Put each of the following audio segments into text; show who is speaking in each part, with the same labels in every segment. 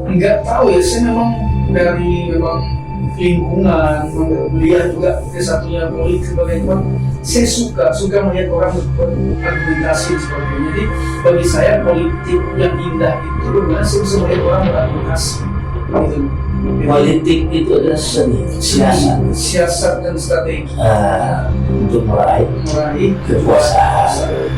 Speaker 1: Nggak tahu ya, saya memang dari lingkungan, kuliah juga satunya politik bagaimana. Saya suka melihat orang berargumentasi dan sebagainya. Jadi bagi saya politik yang indah itu bagaimana saya bisa melihat orang berargumentasi. Gitu.
Speaker 2: Politik itu adalah seni,
Speaker 1: siasat dan strategi
Speaker 2: untuk meraih kekuasaan.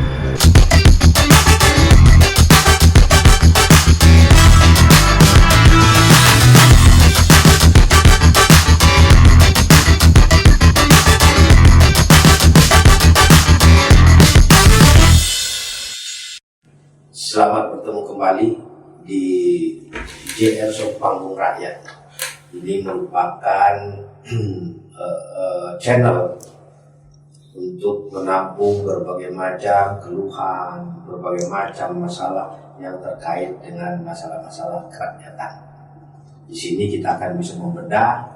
Speaker 2: Selamat bertemu kembali di JR Show Panggung Rakyat. Ini merupakan channel untuk menampung berbagai macam keluhan, berbagai macam masalah yang terkait dengan masalah-masalah kerakyatan. Di sini kita akan bisa membedah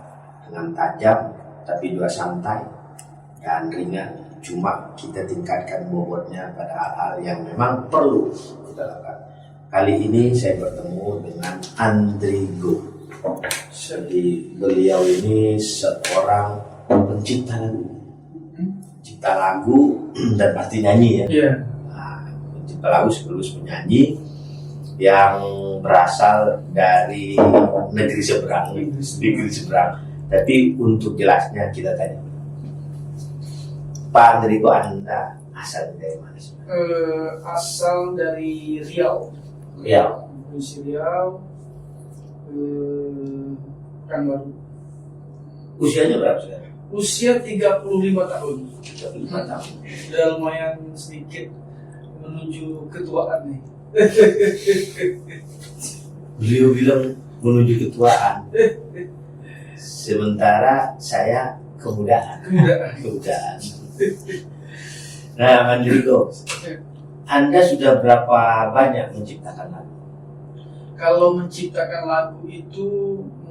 Speaker 2: dengan tajam, tapi juga santai dan ringan. Cuma kita tingkatkan bobotnya pada hal-hal yang memang perlu kita lakukan. Kali ini saya bertemu dengan Andrigo. Jadi beliau ini seorang pencipta lagu dan pasti nyanyi ya.
Speaker 1: Yeah.
Speaker 2: Nah, pencipta lagu sekaligus penyanyi yang berasal dari negeri seberang. Tapi untuk jelasnya kita tanya, Pak Andrigo, Anda asal dari mana?
Speaker 1: Asal dari Riau. Provinsi Riau. Pekanbaru.
Speaker 2: Usianya berapa sekarang?
Speaker 1: Usia 35 tahun.
Speaker 2: 35 tahun.
Speaker 1: Udah lumayan sedikit menuju ketuaan nih.
Speaker 2: Beliau bilang menuju ketuaan. Sementara saya kemudaan. Nah, Andrigo, Anda sudah berapa banyak menciptakan lagu?
Speaker 1: Kalau menciptakan lagu itu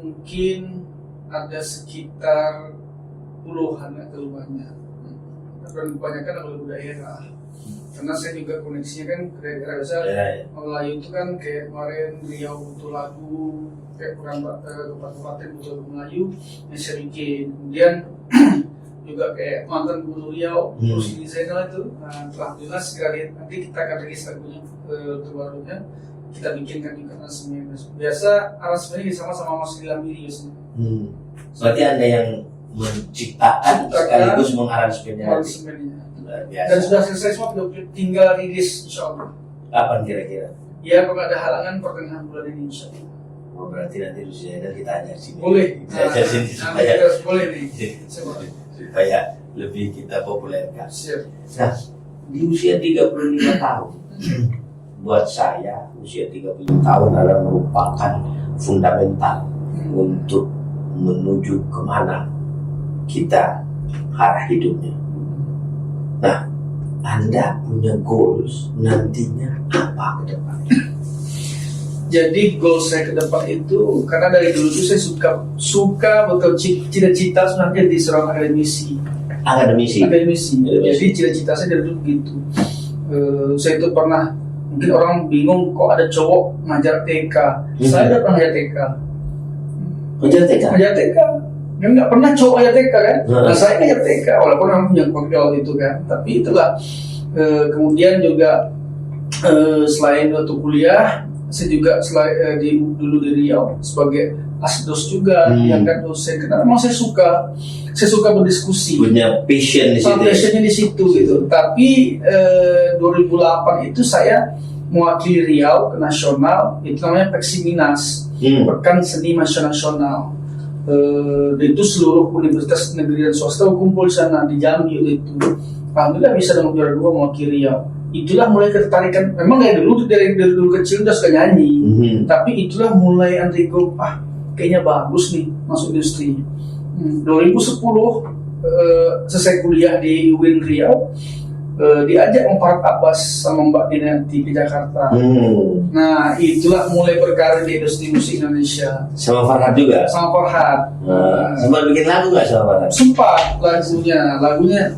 Speaker 1: mungkin ada sekitar puluhan atau banyak. Dan kebanyakan lagu daerah. Karena saya juga koneksinya kan ke daerah besar. Melayu itu kan kayak kemarin Riau butuh lagu, kayak kabupaten butuh lagu Melayu yang saya bikin. Kemudian juga kayak mantan guru Riau, terus ini Zainal itu, alhamdulillah sekali nanti kita akan rilis lagunya terbarunya, kita bikinkan juga aransemennya. Biasa aransemennya sama Mas Ilham biasanya.
Speaker 2: Berarti Anda yang menciptakan sekaligus mengaransemennya. Dan
Speaker 1: sudah selesai semua, tinggal rilis insya Allah.
Speaker 2: Kapan kira-kira?
Speaker 1: Ya, kalau ada halangan pertengahan bulan ini insya Allah.
Speaker 2: Oh, berarti nanti Zainal kita ajak sini.
Speaker 1: Boleh.
Speaker 2: Ajak sini
Speaker 1: boleh nih.
Speaker 2: Supaya lebih kita populerkan.
Speaker 1: Siap.
Speaker 2: Nah, di usia 35 tahun, buat saya usia 35 tahun adalah merupakan fundamental untuk menuju kemana kita arah hidupnya. Nah, Anda punya goals nantinya apa ke depan?
Speaker 1: Jadi goal saya ke depan itu, karena dari dulu itu saya suka betul cita-cita sebenarnya di seorang akademisi. Jadi cita-cita saya dari dulu gitu. Saya itu pernah, mungkin orang bingung kok ada cowok ngajar TK. Saya udah pernah ngajar TK. Ngajar TK. Kan nggak pernah cowok ngajar TK kan? Nah, saya ngajar TK walaupun orang punya kodal itu kan. Tapi itulah. Kemudian juga selain waktu kuliah, saya juga dulu di Riau sebagai asdos juga, yang kan dosen. Karena memang saya suka berdiskusi.
Speaker 2: Punya passion di situ.
Speaker 1: Passionnya di situ gitu. Tapi 2008 itu saya mewakili Riau ke nasional, itu namanya Peksiminas, Pekan Seni Nasional. Itu seluruh universitas negeri dan swasta kumpul di sana di Jambi itu. Alhamdulillah bisa dengan juara 2 mewakili Riau. Itulah mulai ketertarikan. Memang dari dulu kecil udah suka nyanyi, tapi itulah mulai Andrigo, kayaknya bagus nih masuk industri. 2010 selesai kuliah di UIN Riau, diajak Farhad Abbas sama Mbak Dinanti ke Jakarta. Nah, itulah mulai berkarir di industri musik Indonesia.
Speaker 2: Sama Farhad juga?
Speaker 1: Sama Farhad.
Speaker 2: Sempat bikin lagu nggak sama Farhad?
Speaker 1: Sempat lagunya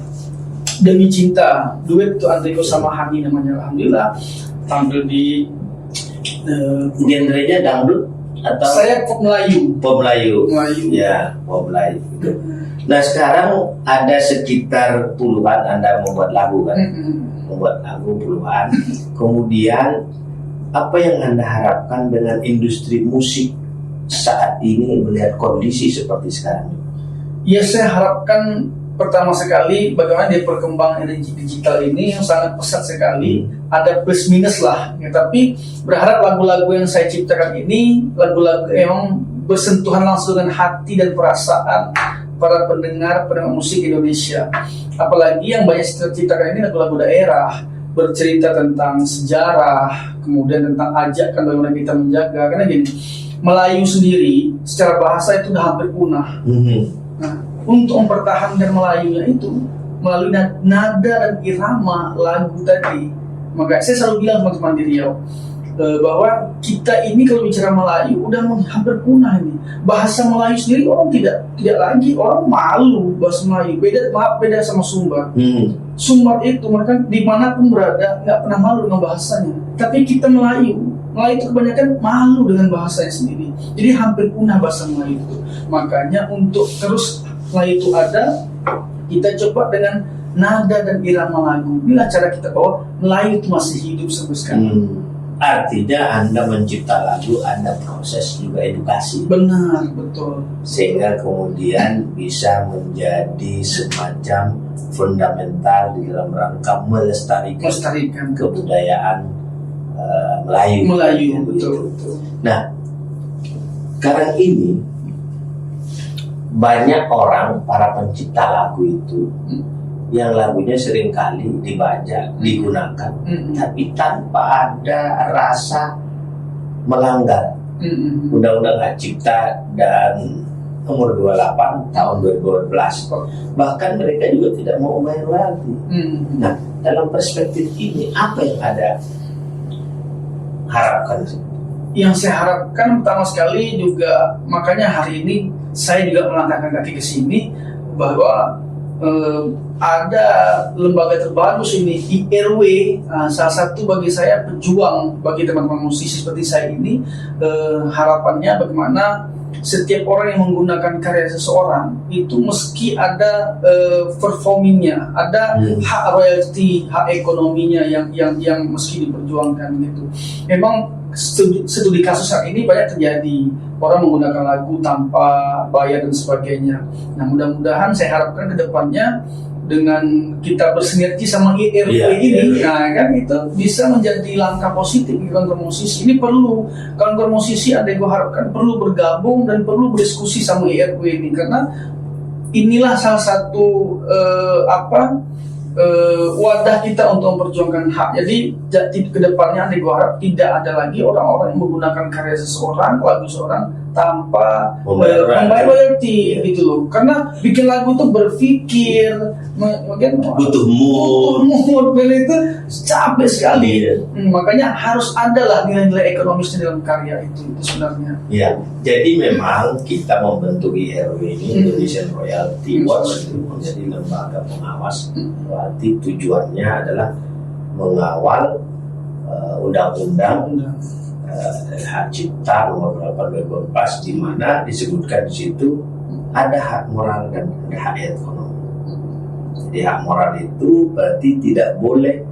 Speaker 1: Demi Cinta, duet tuh Andrigo sama Hani namanya. Alhamdulillah tampil di
Speaker 2: genrenya dangdut. atau
Speaker 1: Saya pop Melayu.
Speaker 2: pop Melayu?
Speaker 1: Melayu.
Speaker 2: Ya, pop Melayu. Nah sekarang ada sekitar puluhan Anda membuat lagu kan? Membuat lagu puluhan. Kemudian apa yang Anda harapkan dengan industri musik saat ini melihat kondisi seperti sekarang?
Speaker 1: Ya, saya harapkan pertama sekali bagaimana dia perkembangan energi digital ini yang sangat pesat sekali. Ada plus minus lah, ya, tapi berharap lagu-lagu yang saya ciptakan ini lagu-lagu yang bersentuhan langsung dengan hati dan perasaan para pendengar musik Indonesia. Apalagi yang banyak saya ciptakan ini lagu-lagu daerah, bercerita tentang sejarah, kemudian tentang ajakan bagaimana kita menjaga. Karena gini, Melayu sendiri secara bahasa itu udah hampir punah. Nah, untuk mempertahankan Melayunya itu melalui nada dan irama lagu tadi. Maka saya selalu bilang teman-teman di Riau bahwa kita ini kalau bicara Melayu udah hampir punah ini. Bahasa Melayu sendiri orang tidak lagi, orang malu bahasa Melayu. Beda sama Sumbar. Sumbar itu mereka dimanapun berada nggak pernah malu dengan bahasanya. Tapi kita Melayu itu kebanyakan malu dengan bahasanya sendiri. Jadi hampir punah bahasa Melayu itu. Makanya untuk terus Melayu itu ada, kita coba dengan nada dan irama lagu. Inilah cara kita bahwa Melayu itu masih hidup sampai sekarang.
Speaker 2: Artinya Anda mencipta lagu, Anda proses juga edukasi.
Speaker 1: Benar, betul.
Speaker 2: Sehingga kemudian bisa menjadi semacam fundamental di dalam rangka melestarikan kebudayaan Melayu.
Speaker 1: Betul.
Speaker 2: Nah, sekarang ini banyak orang, para pencipta lagu itu yang lagunya seringkali dibaca, digunakan, tapi tanpa ada rasa melanggar Undang-Undang Hak Cipta dan nomor 28 tahun 2012. Bahkan mereka juga tidak mau bayar royalti. Nah, dalam perspektif ini apa yang ada harapkan?
Speaker 1: Yang saya harapkan pertama sekali juga, makanya hari ini saya juga melangkahkan kaki ke sini bahwa ada lembaga terbagus ini, IRW, salah satu bagi saya pejuang bagi teman-teman musisi seperti saya ini. Harapannya bagaimana setiap orang yang menggunakan karya seseorang itu meski ada performingnya, ada hak royalti, hak ekonominya yang meski diperjuangkan gitu. Memang studi kasus saat ini banyak terjadi, orang menggunakan lagu tanpa bayar dan sebagainya. Nah, mudah-mudahan saya harapkan ke depannya dengan kita bersinergi sama IRW ini, nah kan itu bisa menjadi langkah positif di kantor musisi. Ini perlu kantor musisi, ada yang gue harapkan perlu bergabung dan perlu berdiskusi sama IRW ini, karena inilah salah satu wadah kita untuk memperjuangkan hak. Jadi ke depannya gue harap tidak ada lagi orang-orang yang menggunakan karya seseorang, lagu seseorang tanpa membayar royalti gitu loh. Karena bikin lagu itu berpikir, mungkin
Speaker 2: butuh mood
Speaker 1: dan itu capek sekali. Makanya harus ada lah nilai-nilai ekonomisnya dalam karya itu sebenarnya.
Speaker 2: Ya, jadi memang kita membentuk IRW ini, Indonesian Royalty Watch, itu menjadi lembaga pengawas royalti. Tujuannya adalah mengawal undang-undang hak cipta nomor 8 2014, di mana disebutkan di situ ada hak moral dan ada hak ekonomi. Jadi hak moral itu berarti tidak boleh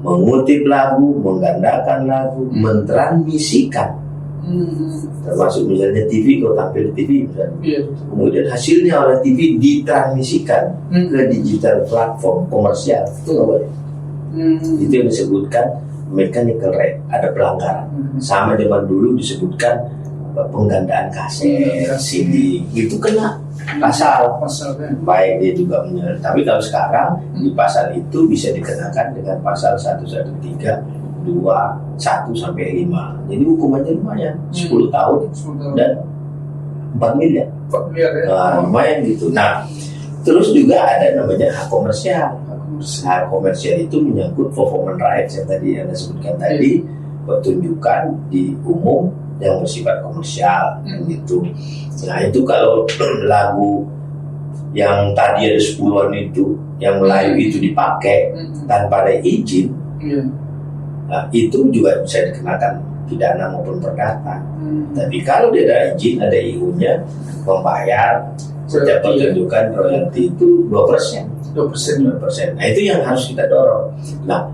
Speaker 2: mengutip lagu, menggandakan lagu, mentransmisikan. Termasuk misalnya TV, kalau tampil di TV misalnya, kemudian hasilnya oleh TV ditransmisikan ke digital platform komersial, itu nggak boleh. Itu yang disebutkan mechanical right, ada pelanggaran. Sama zaman dulu disebutkan penggandaan kaset, CD, itu kena pasal baik dia juga menyerang. Tapi kalau sekarang di pasal itu bisa dikenakan dengan pasal 113, 2, 1 sampai 5. Jadi hukumannya lumayan, 10 tahun dan 4 miliar. Lumayan gitu. Nah, terus juga ada namanya hak komersial. Hak komersial itu menyangkut performance rights yang tadi Anda sebutkan tadi, pertunjukan di umum yang bersifat komersial gitu. Nah, itu kalau lagu yang tadi ada 10-an itu, yang Melayu itu dipakai tanpa ada izin, nah, itu juga bisa dikenakan pidana maupun perdata. Tapi kalau dia ada izin, ada IU-nya, membayar setiap pertunjukan royalti itu 2%. 2%. Nah itu yang harus kita dorong. Nah,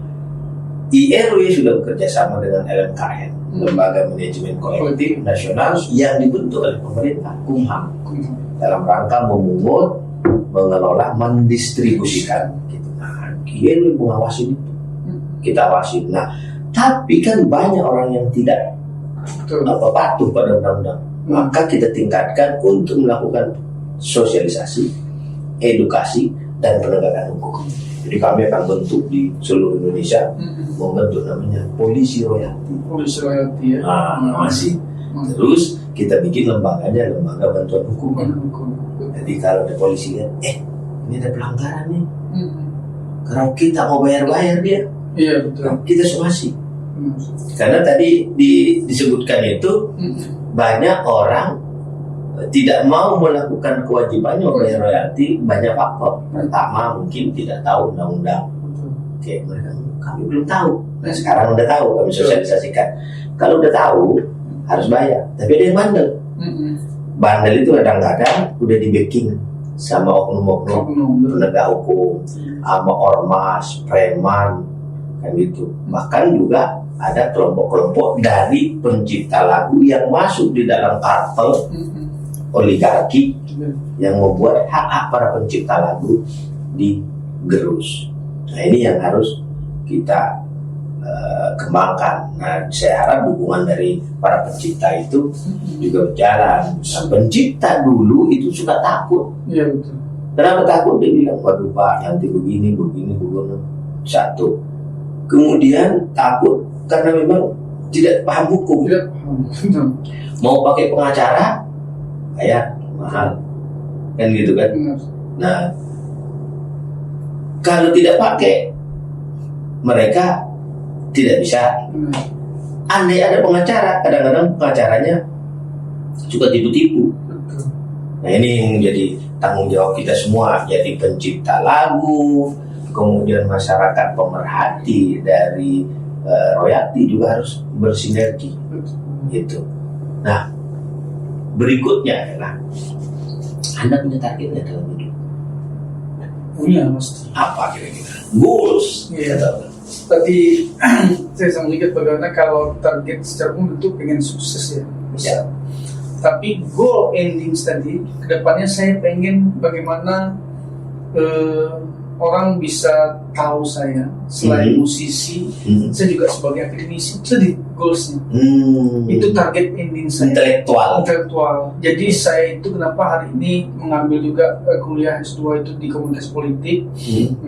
Speaker 2: IRW sudah bekerja sama dengan LMKN, Lembaga Manajemen Kolektif Nasional yang dibentuk oleh pemerintah, Kumham, dalam rangka memungut, mengelola, mendistribusikan. Gitu. Nah, IRW mengawasi itu, kita awasi. Nah, tapi kan banyak orang yang tidak patuh pada undang-undang. Maka kita tingkatkan untuk melakukan sosialisasi, edukasi, dan penegakan hukum. Jadi kami akan bentuk di seluruh Indonesia, membentuk namanya polisi royalti.
Speaker 1: Polisi royalti ya.
Speaker 2: Masih. Terus kita bikin lembaganya, lembaga bantuan hukum. Jadi kalau ada polisi kan, ini ada pelanggaran nih. Kalau kita mau bayar dia,
Speaker 1: iya betul.
Speaker 2: Kita somasi. Karena tadi disebutkan itu banyak orang tidak mau melakukan kewajibannya membayar royalti, banyak faktor. Pertama mungkin tidak tahu undang-undang. Oke, mereka kami belum tahu. Nah sekarang udah tahu, kami sosialisasikan. Kalau udah tahu harus bayar. Tapi ada yang bandel. Bandel itu kadang-kadang udah di backing sama oknum-oknum penegak hukum, sama ormas, preman, kan gitu. Bahkan juga ada kelompok-kelompok dari pencipta lagu yang masuk di dalam kartel oligarki yang membuat hak-hak para pencipta lagu digerus. Nah ini yang harus kita kembangkan. Nah saya harap dukungan dari para pencipta itu juga berjalan. Nah, pencipta dulu itu suka takut.
Speaker 1: Iya betul.
Speaker 2: Kenapa takut? Dia bilang, waduh Pak, nanti begini. Satu. Kemudian takut karena memang tidak paham hukum.
Speaker 1: Tidak paham.
Speaker 2: Mau pakai pengacara, kayak mahal, kan gitu kan. Nah, kalau tidak pakai, mereka tidak bisa. Andai ada pengacara, kadang-kadang pengacaranya suka tipu-tipu. Nah ini yang menjadi tanggung jawab kita semua, jadi pencipta lagu, kemudian masyarakat pemerhati dari royalti juga harus bersinergi, gitu. Nah, berikutnya adalah Anda punya targetnya dalam hidup.
Speaker 1: Punya mesti.
Speaker 2: Apa kira-kira? Goals.
Speaker 1: Iya. Tadi saya sama lihat bagaimana kalau target secara umum itu pengen sukses ya, bisa. Tapi goal endings tadi, kedepannya saya pengen bagaimana orang bisa tahu saya selain musisi, saya juga sebagai akademisi. Itu di goalsnya. Itu target ending saya. Intelektual. Jadi saya itu kenapa hari ini mengambil juga kuliah S2 itu di komunikasi politik,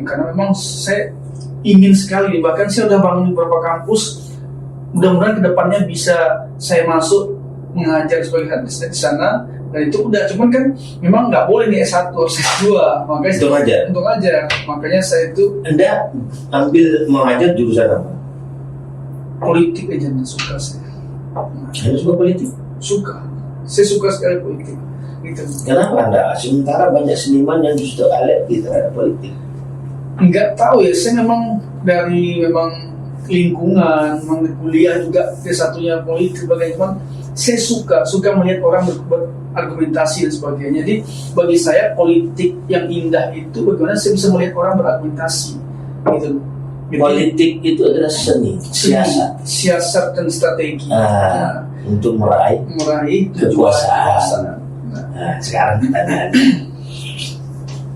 Speaker 1: karena memang saya ingin sekali, bahkan saya udah bangun beberapa kampus. Mudah-mudahan kedepannya bisa saya masuk mengajar sebagai hadis di sana. Dan itu udah, cuman kan memang nggak boleh nih S1 atau S2, makanya untuk ajar. Makanya saya itu
Speaker 2: Anda ambil mengajar jurusan apa?
Speaker 1: Politik aja, suka saya.
Speaker 2: Anda suka politik?
Speaker 1: Suka, saya suka sekali politik. Gitu.
Speaker 2: Kenapa Anda? Sementara banyak seniman yang justru alergi terhadap politik.
Speaker 1: Nggak tahu ya, saya memang dari lingkungan, memang kuliah juga satunya politik bagaimana. Saya suka melihat orang berargumentasi dan sebagainya. Jadi bagi saya politik yang indah itu bagaimana saya bisa melihat orang berargumentasi, gitu.
Speaker 2: Politik itu adalah seni,
Speaker 1: siasat dan strategi
Speaker 2: untuk meraih
Speaker 1: kekuasaan.
Speaker 2: Nah, sekarang pertanyaan,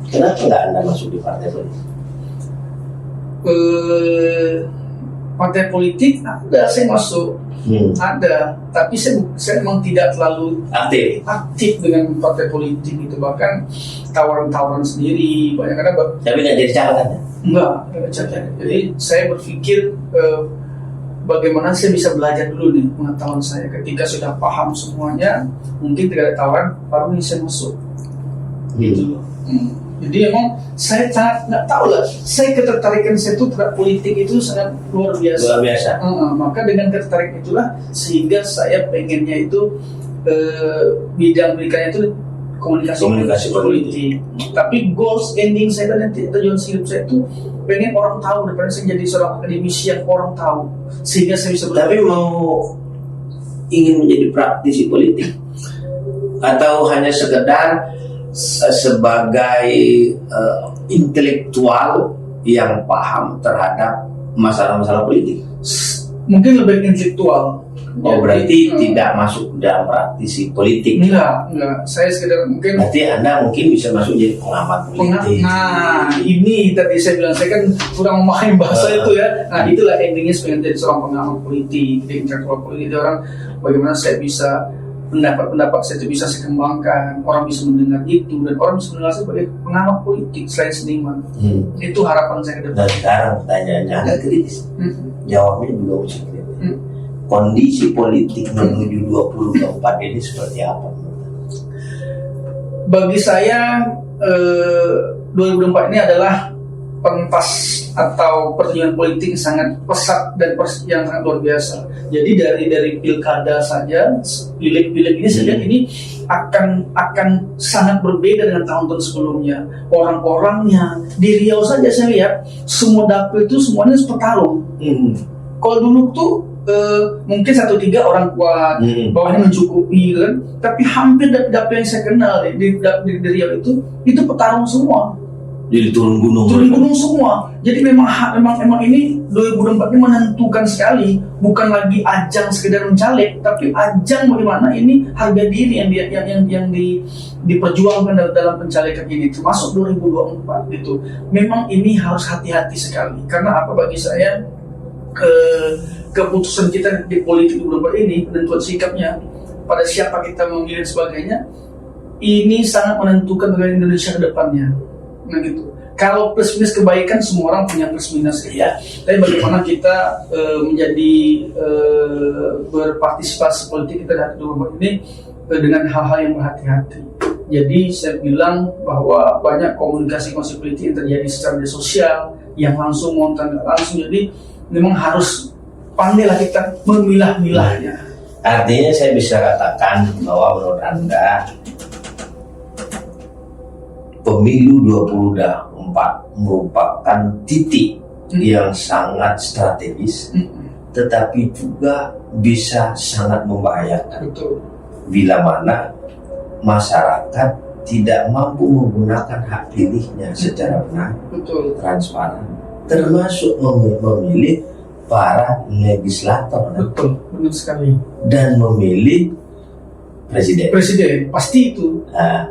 Speaker 2: kenapa nggak Anda masuk di partai politik?
Speaker 1: Partai politik ada, saya masuk. Ada, tapi saya memang tidak terlalu aktif dengan partai politik itu, bahkan tawaran sendiri banyak kadang.
Speaker 2: Tapi nggak jadi catatan?
Speaker 1: Enggak jadi. Jadi saya berpikir bagaimana saya bisa belajar dulu nih pengetahuan saya. Ketika sudah paham semuanya, mungkin tidak ada tawaran, baru ini saya masuk. Gitu loh. Jadi emang saya sangat nggak tahu lah. Saya ketertarikan saya itu terhadap politik itu sangat luar biasa. Maka dengan ketertarikan itulah sehingga saya pengennya itu bidang pendidikannya itu komunikasi politik. Tapi goals ending saya dan tujuan hidup saya itu pengen orang tahu, daripada saya jadi seorang akademisi yang orang tahu, sehingga saya bisa
Speaker 2: Tapi mau ingin menjadi praktisi politik atau hanya sekedar sebagai intelektual yang paham terhadap masalah-masalah politik?
Speaker 1: Mungkin lebih intelektual.
Speaker 2: Oh, berarti tidak masuk dalam praktisi politik.
Speaker 1: Enggak. Saya sekedar mungkin.
Speaker 2: Berarti Anda mungkin bisa masuk jadi pengamat politik.
Speaker 1: Nah, ini tadi saya bilang, saya kan kurang memahami bahasa itu ya. Nah, itulah endingnya sebenarnya jadi seorang pengamat politik, jadi intelektual politik. Itu orang bagaimana saya bisa pendapat saya itu bisa saya kembangkan, orang bisa mendengar itu, dan orang bisa mendengar saya sebagai pengamat politik selain seniman. Itu harapan saya ke depan.
Speaker 2: Dan sekarang pertanyaannya agak kritis. Jawabnya juga mesti kritis. Kondisi politik menuju 2024 ini seperti apa?
Speaker 1: Bagi saya 2024 ini adalah pentas atau pertunjukan politik sangat pesat dan yang sangat luar biasa. Jadi dari pilkada saja, pileg-pileg ini saja ini akan sangat berbeda dengan tahun-tahun sebelumnya. Orang-orangnya di Riau saja saya lihat semua dapil itu semuanya petarung. Kalau dulu tuh mungkin 1-3 orang kuat, bawahnya mencukupi kan. Tapi hampir dapil yang saya kenal di Riau itu petarung semua.
Speaker 2: Jadi turun gunung
Speaker 1: semua. Jadi memang ini 2024 ini menentukan sekali, bukan lagi ajang sekedar mencalek, tapi ajang bagaimana ini harga diri yang diperjuangkan dalam pencalekan ini, termasuk 2024 itu. Memang ini harus hati-hati sekali. Karena apa bagi saya keputusan kita di politik 2024 ini, penentuan sikapnya pada siapa kita memilih sebagainya, ini sangat menentukan bagaimana Indonesia ke depannya. Nah gitu. Kalau plus minus kebaikan semua orang punya plus minus ya. Tapi bagaimana kita menjadi berpartisipasi politik kita dari 2024 ini dengan hal-hal yang berhati-hati. Jadi saya bilang bahwa banyak komunikasi politik yang terjadi secara media sosial yang langsung maupun langsung. Jadi memang harus pandailah kita memilah-milahnya.
Speaker 2: Artinya saya bisa katakan bahwa menurut Anda pemilu 2024 merupakan titik yang sangat strategis, tetapi juga bisa sangat membahayakan.
Speaker 1: Betul.
Speaker 2: Bila mana masyarakat tidak mampu menggunakan hak pilihnya secara benar,
Speaker 1: betul,
Speaker 2: transparan, termasuk memilih para legislator,
Speaker 1: betul, benar sekali,
Speaker 2: dan memilih presiden.
Speaker 1: Pasti itu.
Speaker 2: Nah,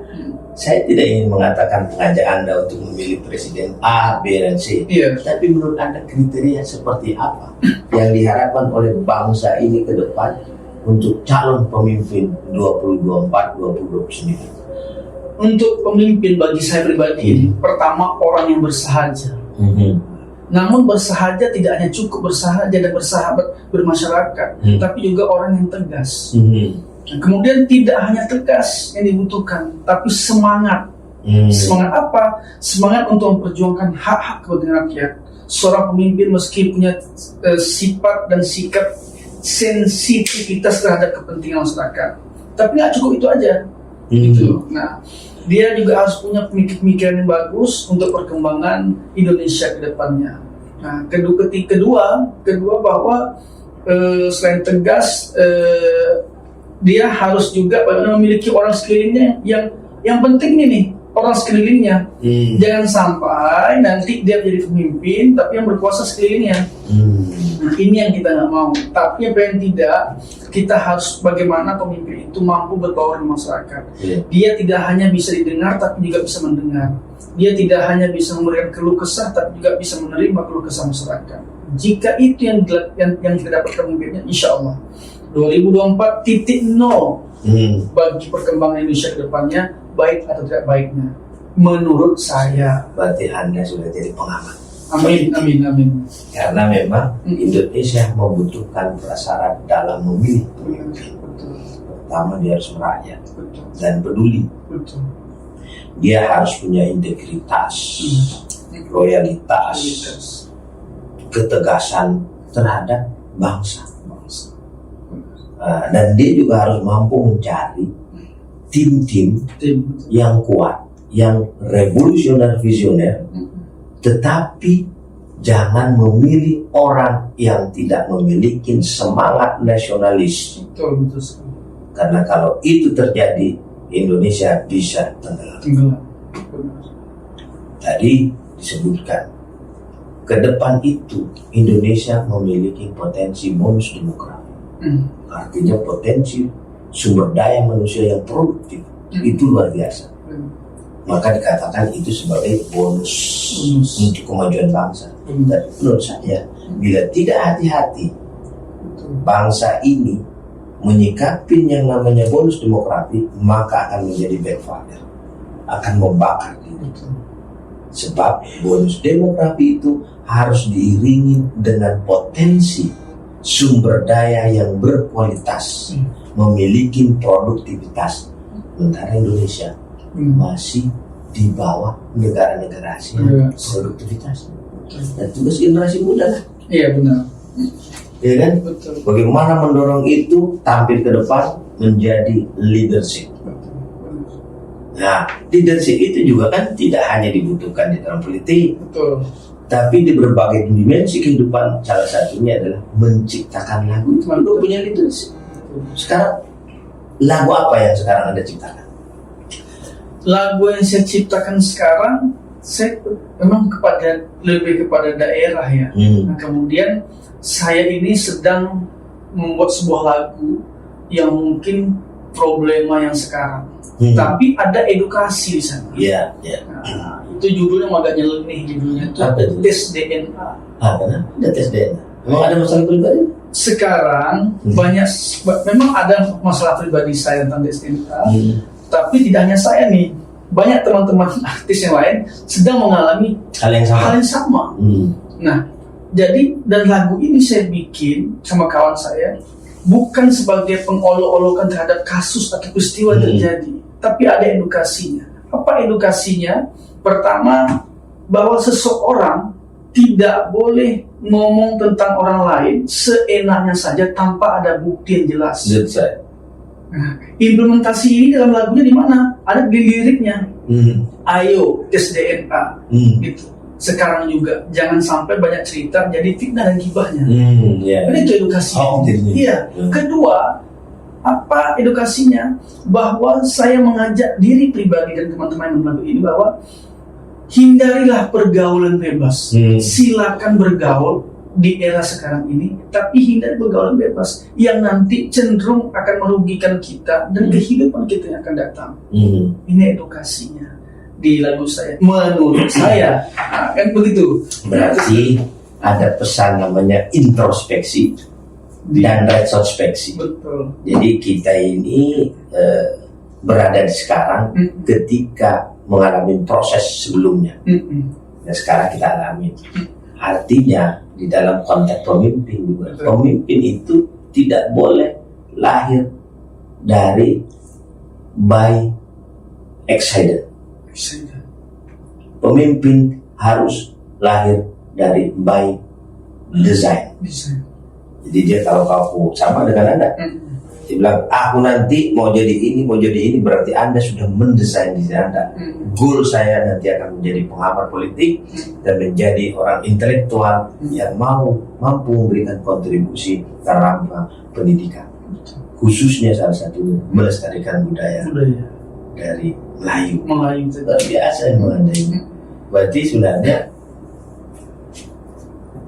Speaker 2: saya tidak ingin mengatakan mengajak Anda untuk memilih presiden A, B, dan C.
Speaker 1: Iya.
Speaker 2: Tapi menurut Anda kriteria seperti apa yang diharapkan oleh bangsa ini ke depan untuk calon pemimpin 2024-2029?
Speaker 1: Untuk pemimpin bagi saya pribadi, pertama orang yang bersahaja. Namun bersahaja tidak hanya cukup bersahaja dan bersahabat bermasyarakat, tapi juga orang yang tegas. Kemudian tidak hanya tegas yang dibutuhkan, tapi semangat. Semangat apa? Semangat untuk memperjuangkan hak-hak kepentingan rakyat. Seorang pemimpin meski punya sifat dan sikap sensitivitas terhadap kepentingan masyarakat, tapi nggak cukup itu aja. Gitu. Nah, dia juga harus punya pemikiran yang bagus untuk perkembangan Indonesia ke depannya. Nah, kedua bahwa selain tegas, dia harus juga memiliki orang sekelilingnya yang penting nih orang sekelilingnya. Jangan sampai nanti dia jadi pemimpin tapi yang berkuasa sekelilingnya. Nah, ini yang kita nggak mau. Tapi yang paling tidak, kita harus bagaimana pemimpin itu mampu berbaur dengan masyarakat. Dia tidak hanya bisa didengar tapi juga bisa mendengar. Dia tidak hanya bisa memberikan keluh kesah tapi juga bisa menerima keluh kesah masyarakat. Jika itu yang kita dapatkan pemimpinnya, insya Allah 2024 .0 bagi perkembangan Indonesia ke depannya, baik atau tidak baiknya, menurut saya.
Speaker 2: Berarti Anda sudah jadi pengamat.
Speaker 1: Amin.
Speaker 2: Karena memang Indonesia membutuhkan prasyarat dalam memilih pemimpin. Pertama, dia harus merakyat dan peduli. Dia harus punya integritas, loyalitas, ketegasan terhadap bangsa. Dan dia juga harus mampu mencari tim-tim yang kuat, yang revolusioner, visioner, tetapi jangan memilih orang yang tidak memiliki semangat nasionalis.
Speaker 1: Betul sekali.
Speaker 2: Karena kalau itu terjadi, Indonesia bisa tenggelam. Tadi disebutkan, ke depan itu Indonesia memiliki potensi bonus demografi. Artinya potensi sumber daya manusia yang produktif itu luar biasa. Maka dikatakan itu sebagai bonus untuk kemajuan bangsa. Dan menurut saya, bila tidak hati-hati, bangsa ini menyikapi yang namanya bonus demografi, maka akan menjadi backfire, akan membakar diri. Sebab bonus demografi itu harus diiringi dengan potensi sumber daya yang berkualitas, memiliki produktivitas. Sementara Indonesia masih di bawah negara-negara Asia produktivitas. Dan tugas generasi muda lah.
Speaker 1: Iya benar.
Speaker 2: Ya kan?
Speaker 1: Betul.
Speaker 2: Bagaimana mendorong itu tampil ke depan menjadi leadership. Nah, leadership itu juga kan tidak hanya dibutuhkan di dalam politik,
Speaker 1: Betul.
Speaker 2: tapi di berbagai dimensi kehidupan. Salah satunya adalah menciptakan lagu. Itu juga punya leadership. Sekarang lagu apa yang sekarang Anda ciptakan?
Speaker 1: Lagu yang saya ciptakan sekarang, saya memang lebih kepada daerah ya. Nah, kemudian saya ini sedang membuat sebuah lagu yang mungkin problema yang sekarang, tapi ada edukasi di sana.
Speaker 2: Iya.
Speaker 1: Nah, itu judulnya agak nyeleneh judulnya itu.
Speaker 2: Apa itu?
Speaker 1: Tes DNA.
Speaker 2: Ada tes DNA. Memang ada masalah pribadi?
Speaker 1: Sekarang memang ada masalah pribadi saya tentang tes DNA. Tapi tidak hanya saya nih, banyak teman-teman artis yang lain sedang mengalami
Speaker 2: hal yang
Speaker 1: sama. Nah, jadi dan lagu ini saya bikin sama kawan saya bukan sebagai pengolok-olokan terhadap kasus atau peristiwa yang terjadi, tapi ada edukasinya. Apa edukasinya? Pertama, bahwa seseorang tidak boleh ngomong tentang orang lain seenaknya saja tanpa ada bukti yang jelas. Nah, implementasi ini dalam lagunya di mana? Ada di liriknya. Ayo tes DNA. Gitu. Sekarang juga jangan sampai banyak cerita jadi fitnah dan gibahnya. Ini itu edukasinya. Iya. Kedua, apa edukasinya? Bahwa saya mengajak diri pribadi dan teman-teman yang lagu ini bahwa hindarilah pergaulan bebas. Silakan bergaul di era sekarang ini, tapi hindari pergaulan bebas yang nanti cenderung akan merugikan kita dan kehidupan kita yang akan datang. Ini edukasinya di lagu saya. Menurut saya, kan begitu.
Speaker 2: Berarti ada pesan namanya introspeksi dan retrospeksi.
Speaker 1: Betul.
Speaker 2: Jadi kita ini berada di sekarang ketika mengalami proses sebelumnya. Dan sekarang kita alami. Artinya di dalam konteks pemimpin juga, pemimpin itu tidak boleh lahir dari by accident. Pemimpin harus lahir dari by design. Jadi dia kalau kamu sama dengan Anda, dia bilang aku nanti mau jadi ini, berarti Anda sudah mendesain diri Anda. Goal saya nanti akan menjadi pengamat politik dan menjadi orang intelektual yang mampu memberikan kontribusi terhadap pendidikan, khususnya salah satunya melestarikan budaya dari Melayu. Luar biasa yang ada ini. Berarti sebenarnya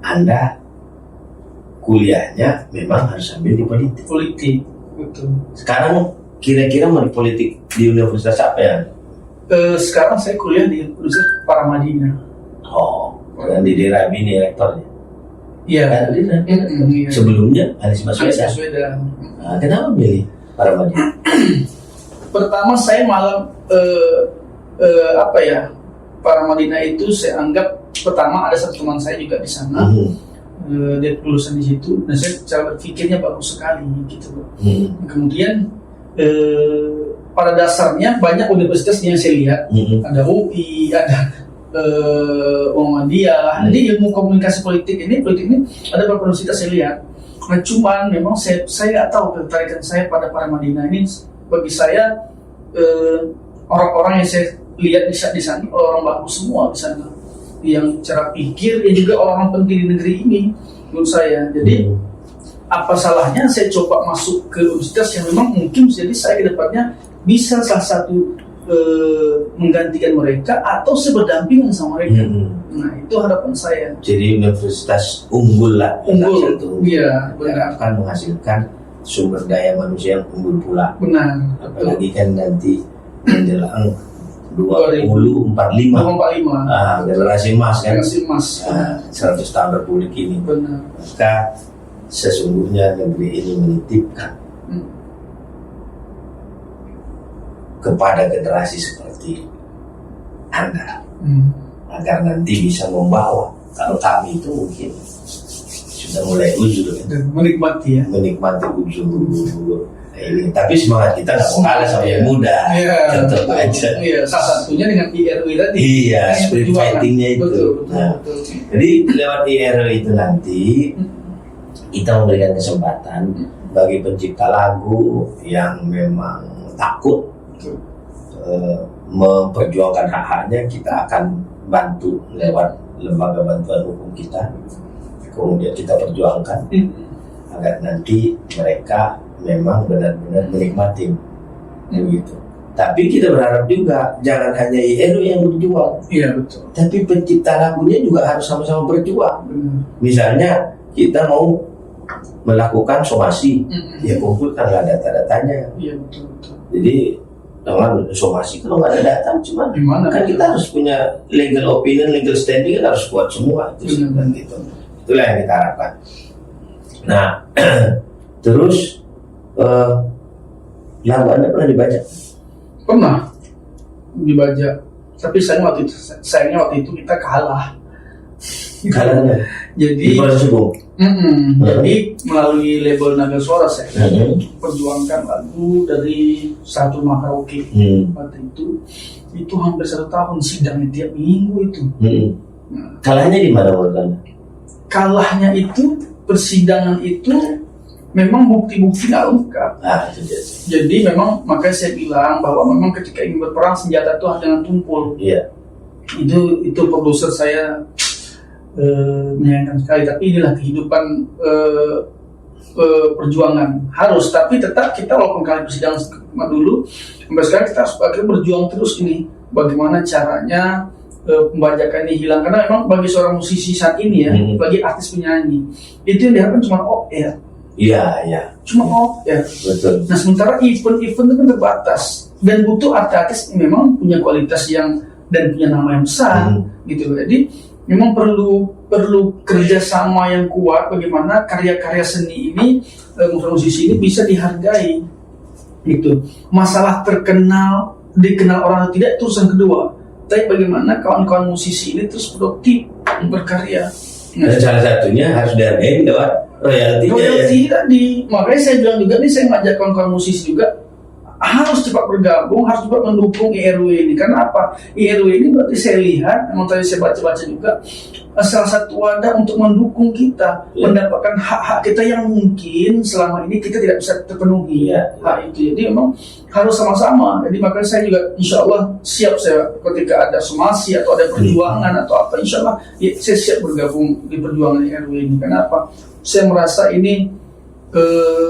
Speaker 2: Anda kuliahnya memang harus ambil di politik.
Speaker 1: Betul.
Speaker 2: Sekarang kira-kira mau di politik di universitas apa ya?
Speaker 1: Sekarang saya kuliah di Universitas Paramadina.
Speaker 2: Dan di daerah ini rektornya.
Speaker 1: Iya.
Speaker 2: Sebelumnya Anies Baswedan. Nah, kenapa milih Paramadina?
Speaker 1: Pertama saya malah Paramadina itu saya anggap pertama ada satu teman saya juga di sana. Dia lulusan di situ dan saya cara berpikirnya bagus sekali gitu. Kemudian pada dasarnya banyak universitas yang saya lihat, ada UI, ada Muhammadiyah. Jadi ilmu komunikasi politik ini ada beberapa universitas saya lihat. Nah, cuman memang saya nggak tahu ketertarikan saya pada Paramadina ini. Bagi saya orang-orang yang saya lihat di sana orang bagus semua di sana. yang cara pikir, yang juga orang-orang penting di negeri ini menurut saya. Jadi apa salahnya saya coba masuk ke universitas yang memang mungkin jadi saya ke depannya bisa salah satu menggantikan mereka atau seberdampingan sama mereka. Nah itu harapan saya.
Speaker 2: Jadi universitas unggul lah.
Speaker 1: Unggul,
Speaker 2: iya benar. Akan menghasilkan sumber daya manusia yang unggul pula.
Speaker 1: Benar.
Speaker 2: Apalagi kan nanti menjelang 2045. Generasi emas kan.
Speaker 1: Generasi emas.
Speaker 2: 100 tahun Republik ini.
Speaker 1: Benar.
Speaker 2: Maka sesungguhnya negeri ini menitipkan kepada generasi seperti Anda agar nanti bisa membawa. Kalau kami itu mungkin sudah mulai ujur
Speaker 1: dan menikmati
Speaker 2: ujur ini. Tapi semangat kita nggak mau kalah sama yang muda. Tetap aja.
Speaker 1: Iya, salah satunya dengan IRW tadi.
Speaker 2: Iya, spirit fightingnya itu.
Speaker 1: Betul.
Speaker 2: Jadi lewat IRW itu nanti kita memberikan kesempatan bagi pencipta lagu yang memang takut memperjuangkan hak-haknya, kita akan bantu lewat lembaga bantuan hukum kita, kemudian kita perjuangkan agar nanti mereka memang benar-benar menikmati begitu. Tapi kita berharap juga jangan hanya IRW yang berjuang,
Speaker 1: iya betul,
Speaker 2: tapi pencipta lagunya juga harus sama-sama berjuang. Misalnya kita mau melakukan somasi, ya kumpulkanlah data-datanya.
Speaker 1: Iya betul.
Speaker 2: Jadi dengan somasi kalau nggak ada data cuma kan kita harus punya legal opinion, legal standing kan harus kuat semua itu gitu. Itulah yang kita harapkan. Nah terus lagu Anda pernah dibaca?
Speaker 1: Pernah dibaca, tapi sayangnya waktu itu kita kalah. Jadi jadi melalui label Naga Suara saya perjuangkan lagu dari satu rumah karaoke. Waktu itu hampir 1 tahun sidangnya tiap minggu itu.
Speaker 2: Kalahnya di mana menurut Anda?
Speaker 1: Kalahnya itu persidangan itu memang bukti-bukti nggak lengkap. Jadi memang makanya saya bilang bahwa memang ketika ingin berperang senjata itu harus dengan tumpul. Itu produser saya menyayangkan sekali, tapi inilah kehidupan perjuangan harus, tapi tetap kita walaupun kali persidangan dulu sampai sekarang kita harus berjuang terus ini bagaimana caranya pembajakan ini hilang, karena memang bagi seorang musisi saat ini ya, bagi artis penyanyi itu yang diharapkan cuma off-air. Cuma off-air. Betul. Nah sementara event itu kan terbatas dan butuh artis yang memang punya kualitas yang dan punya nama yang besar gitu. Jadi memang perlu kerjasama yang kuat bagaimana karya-karya seni ini, musisi ini bisa dihargai gitu. Masalah dikenal orang atau tidak itu urusan kedua, tapi bagaimana kawan-kawan musisi ini terus produktif berkarya. Dan
Speaker 2: salah satunya harus dihargai lewat royalti
Speaker 1: tadi. Makanya saya bilang juga nih, saya ngajak kawan-kawan musisi juga harus cepat bergabung, harus cepat mendukung IRW ini. Karena apa? IRW ini berarti saya lihat, memang tadi saya baca-baca juga, salah satu wadah untuk mendukung kita mendapatkan hak-hak kita yang mungkin selama ini kita tidak bisa terpenuhi hak itu. Jadi memang harus sama-sama. Jadi makanya saya juga insya Allah siap, saya ketika ada somasi atau ada perjuangan atau apa, insya Allah saya siap bergabung di perjuangan IRW ini. Kenapa? Saya merasa ini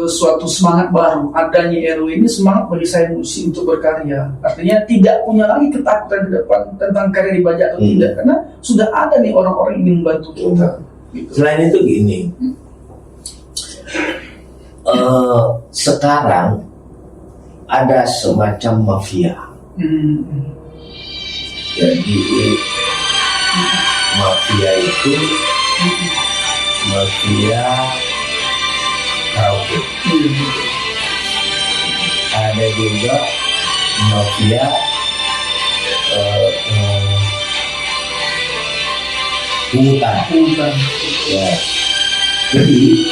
Speaker 1: suatu semangat baru. Adanya RW ini semangat bagi saya musisi untuk berkarya. Artinya tidak punya lagi ketakutan ke depan tentang karya dibajak atau tidak, karena sudah ada nih orang-orang yang ingin membantu kita. Gitu.
Speaker 2: Selain itu gini, sekarang ada semacam mafia. Jadi mafia itu mafia karaoke. Ada juga mafia pungutan. Ya. Jadi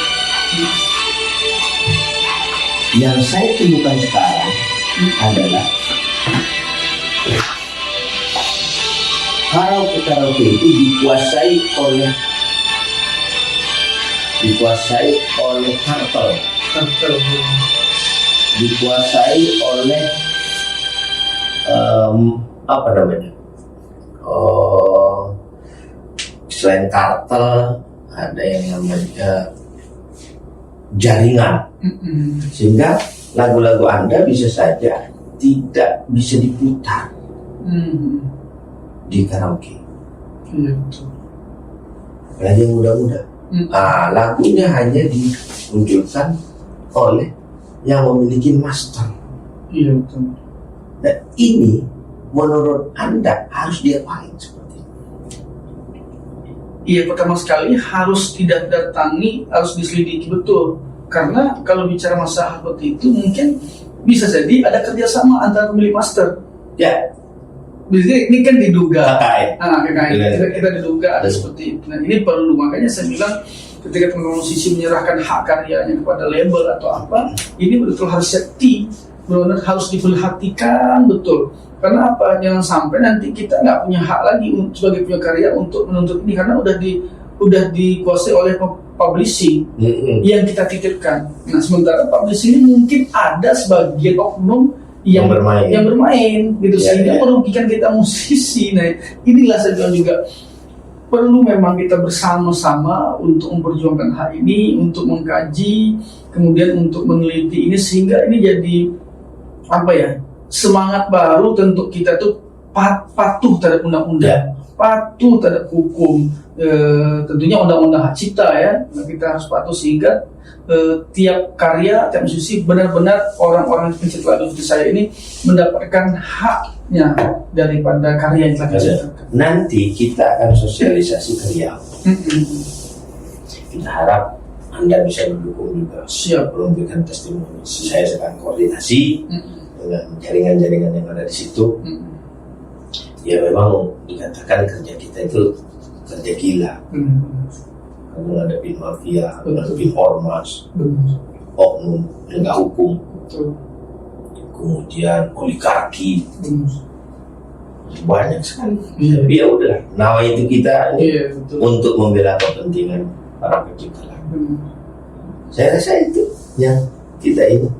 Speaker 2: yang saya temukan sekarang adalah karaoke itu dikuasai oleh kartel, dikuasai oleh selain kartel ada yang namanya jaringan, sehingga lagu-lagu Anda bisa saja tidak bisa diputar di karaoke.
Speaker 1: Iya betul.
Speaker 2: Apalagi yang muda-muda. Lagunya hanya dimunculkan oleh yang memiliki master.
Speaker 1: Iya betul.
Speaker 2: Nah ini menurut Anda harus diapain seperti itu?
Speaker 1: Iya, pertama sekali harus tidak datangi, harus diselidiki betul. Karena kalau bicara masalah seperti itu mungkin bisa jadi ada kerjasama antara pemilik master.
Speaker 2: Ya.
Speaker 1: Jadi ini kan diduga.
Speaker 2: KKN.
Speaker 1: Kita diduga ada seperti itu. Nah ini perlu, makanya saya bilang ketika teman-teman musisi menyerahkan hak karyanya kepada label atau apa, ini betul harus safety, benar-benar harus diperhatikan betul. Karena apa? Jangan sampai nanti kita nggak punya hak lagi sebagai punya karya untuk menuntut ini, karena udah dikuasai oleh publishing yang kita titipkan. Nah sementara publishing ini mungkin ada sebagian oknum yang bermain gitu, sehingga merugikan kita musisi. Nah inilah saya bilang juga perlu memang kita bersama-sama untuk memperjuangkan hal ini, untuk mengkaji, kemudian untuk meneliti ini, sehingga ini jadi apa ya, semangat baru untuk kita tuh patuh terhadap undang-undang, patuh terhadap hukum, tentunya undang-undang hak cipta ya. Nah, kita harus patuh sehingga tiap karya, tiap musisi benar-benar orang-orang pencipta lagu seperti saya ini mendapatkan haknya daripada karya yang telah diciptakan.
Speaker 2: Nanti kita akan sosialisasi ke Riau. Kita harap Anda bisa mendukung juga.
Speaker 1: Siap,
Speaker 2: memberikan testimoni. Saya sedang koordinasi dengan jaringan-jaringan yang ada di situ. Ya memang dikatakan kerja kita itu kerja gila. Karena ada bin mafia, ada bin ormas, oknum penegak hukum, kemudian oligarki, banyak sekali. Tapi ya udah, nawa itu kita untuk membela kepentingan para pencipta lagu. Saya rasa itu yang kita ini.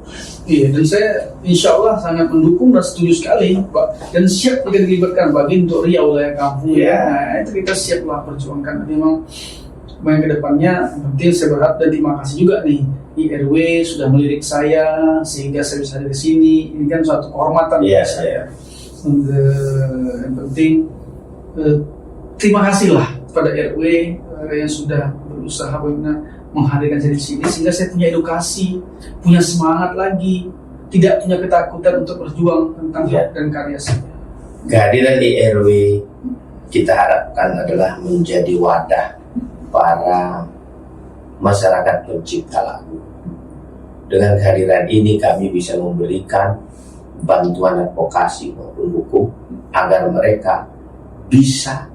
Speaker 1: Iya, dan saya insya Allah sangat mendukung dan setuju sekali, Pak. Dan siap jika dilibatkan bagi untuk Riau wilayah kampung. Nah, itu kita siap lah perjuangkan. Memang ke depannya penting, saya berharap dan terima kasih juga nih IRW sudah melirik saya sehingga saya bisa hadir di sini. Ini kan suatu kehormatan bagi saya. Yang penting terima kasih lah pada RW yang sudah berusaha benar menghadirkan saya di sini, sehingga saya punya edukasi, punya semangat lagi, tidak punya ketakutan untuk berjuang tentang hak dan karya saya.
Speaker 2: Kehadiran di RW kita harapkan adalah menjadi wadah para masyarakat pencipta lagu. Dengan kehadiran ini kami bisa memberikan bantuan advokasi maupun hukum agar mereka bisa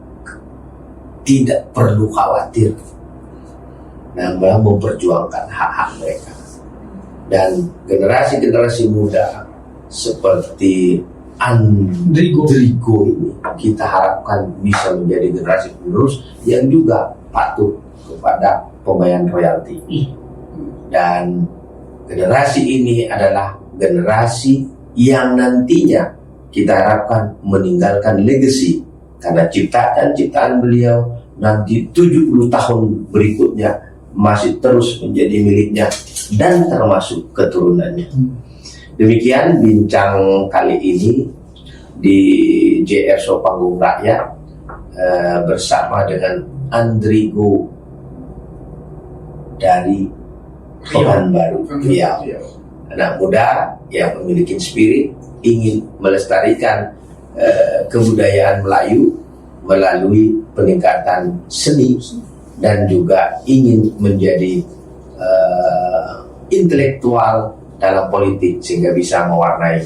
Speaker 2: tidak perlu khawatir dalam memperjuangkan hak-hak mereka. Dan generasi-generasi muda seperti Andrigo ini kita harapkan bisa menjadi generasi penerus yang juga patuh kepada pembayaran royalti. Dan generasi ini adalah generasi yang nantinya kita harapkan meninggalkan legacy, karena ciptaan beliau nanti 70 tahun berikutnya masih terus menjadi miliknya dan termasuk keturunannya. Demikian bincang kali ini di JR Show Panggung Rakyat bersama dengan Andrigo dari Pekanbaru Riau. Anak muda yang memiliki spirit, ingin melestarikan kebudayaan Melayu melalui peningkatan seni, dan juga ingin menjadi intelektual dalam politik sehingga bisa mewarnai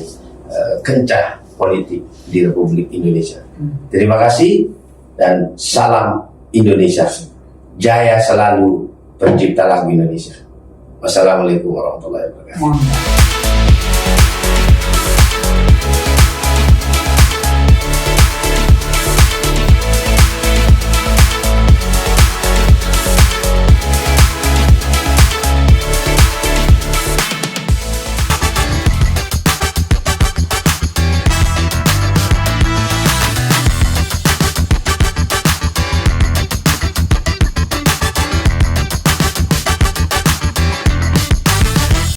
Speaker 2: kencah politik di Republik Indonesia. Terima kasih dan salam Indonesia. Jaya selalu pencipta lagu Indonesia. Wassalamualaikum warahmatullahi wabarakatuh.